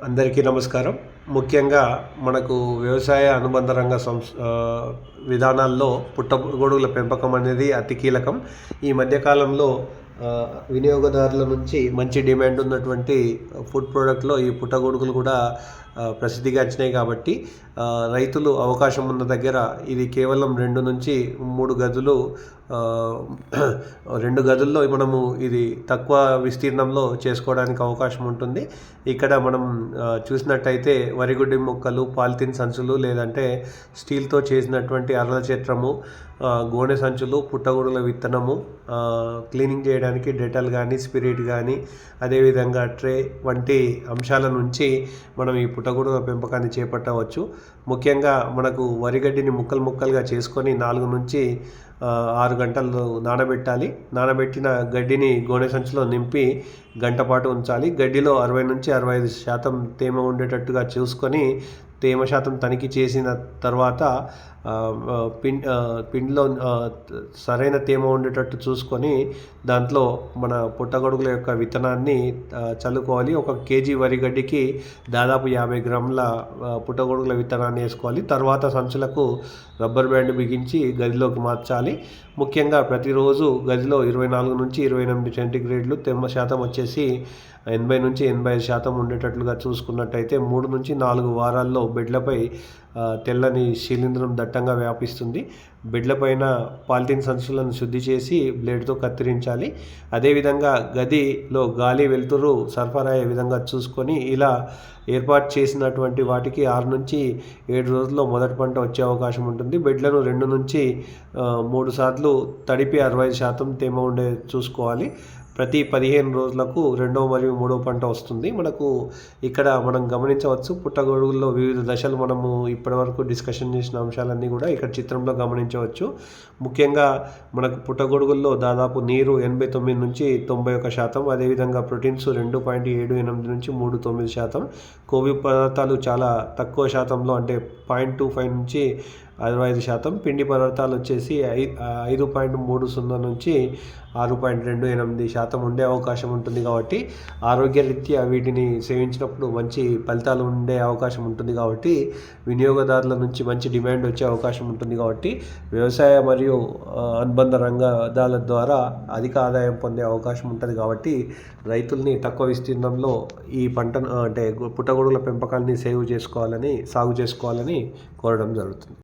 అందరికీ నమస్కారం. ముఖ్యంగా మనకు వ్యవసాయ అనుబంధ రంగ విధానాల్లో పుట్టగొడుగుల పెంపకం అనేది అతి కీలకం. ఈ మధ్యకాలంలో వినియోగదారుల నుంచి మంచి డిమాండ్ ఉన్నటువంటి ఫుడ్ ప్రోడక్ట్లో ఈ పుట్టగొడుగులు కూడా ప్రసిద్ధిగాంచినాయి. కాబట్టి రైతులు అవకాశం ఉన్న దగ్గర ఇది కేవలం 2 నుంచి 3 గదులు 2 గదుల్లో మనము ఇది తక్కువ విస్తీర్ణంలో చేసుకోవడానికి అవకాశం ఉంటుంది. ఇక్కడ మనం చూసినట్టయితే వరిగుడ్డి మొక్కలు, పాలిథిన్ సంచులు, లేదంటే స్టీల్తో చేసినటువంటి అరల చట్రము, గోనె సంచులు, పుట్టగొడుగుల విత్తనము, క్లీనింగ్ చేయడానికి డెటాల్ కానీ, స్పిరిట్ కానీ, అదేవిధంగా ట్రే వంటి అంశాల నుంచి మనం ఈ పుట్టగొడుగుల పెంపకాన్ని చేపట్టవచ్చు. ముఖ్యంగా మనకు వరిగడ్డిని ముక్కలుగా చేసుకొని 4 నుంచి 6 గంటలు నానబెట్టాలి. నానబెట్టిన గడ్డిని గోనె సంచిలో నింపి గంట పాటు ఉంచాలి. గడ్డిలో 60 నుంచి 65% తేమ ఉండేటట్టుగా చూసుకొని తేమ శాతం తనిఖీ చేసిన తర్వాత పిండిలో సరైన తేమ ఉండేటట్టు చూసుకొని దాంట్లో మన పుట్టగొడుగుల యొక్క విత్తనాన్ని చల్లుకోవాలి. 1 కేజీ వరిగడ్డికి దాదాపు 50 గ్రాముల పుట్టగొడుగుల విత్తనాన్ని వేసుకోవాలి. తర్వాత సంచులకు రబ్బర్ బ్యాండ్ బిగించి గదిలోకి మార్చాలి. ముఖ్యంగా ప్రతిరోజు గదిలో 24 నుంచి 28 సెంటీగ్రేడ్లు, తేమ శాతం వచ్చేసి 80 నుంచి 85% ఉండేటట్లుగా చూసుకున్నట్టయితే 3 నుంచి 4 వారాల్లో బెడ్లపై తెల్లని శిలీంధ్రం దట్టంగా వ్యాపిస్తుంది. బెడ్లపైన పాలిథిన్ సంచులను శుద్ధి చేసి బ్లేడ్తో కత్తిరించాలి. అదేవిధంగా గదిలో గాలి, వెలుతురు సరఫరా అయ్యే విధంగా చూసుకొని ఇలా ఏర్పాటు చేసినటువంటి వాటికి 6 నుంచి 7 రోజుల్లో మొదటి పంట వచ్చే అవకాశం ఉంటుంది. బెడ్లను 2 నుంచి 3 సార్లు తడిపి 65% తేమ ఉండే చూసుకోవాలి. ప్రతి 15 రోజులకు 2వ మరియు 3వ పంట వస్తుంది. మనకు ఇక్కడ మనం గమనించవచ్చు, పుట్టగొడుగుల్లో వివిధ దశలు మనము ఇప్పటివరకు డిస్కషన్ చేసిన అంశాలన్నీ కూడా ఇక్కడ చిత్రంలో గమనించవచ్చు. ముఖ్యంగా మనకు పుట్టగొడుగుల్లో దాదాపు నీరు 89 నుంచి 91%, అదేవిధంగా ప్రోటీన్స్ 2.78 నుంచి 3.9%, కొవ్వు పదార్థాలు చాలా తక్కువ శాతంలో అంటే 0.25 నుంచి 65%, పిండి పదార్థాలు వచ్చేసి 5.30 నుంచి 6.28% ఉండే అవకాశం ఉంటుంది. కాబట్టి ఆరోగ్యరీత్యా వీటిని సేవించినప్పుడు మంచి ఫలితాలు ఉండే అవకాశం ఉంటుంది. కాబట్టి వినియోగదారుల నుంచి మంచి డిమాండ్ వచ్చే అవకాశం ఉంటుంది. కాబట్టి వ్యవసాయ మరియు అనుబంధ రంగాల ద్వారా అధిక ఆదాయం పొందే అవకాశం ఉంటుంది. కాబట్టి రైతుల్ని తక్కువ విస్తీర్ణంలో ఈ పంటను అంటే పుట్టగొడుగుల పెంపకాన్ని సాగు చేసుకోవాలని కోరడం జరుగుతుంది.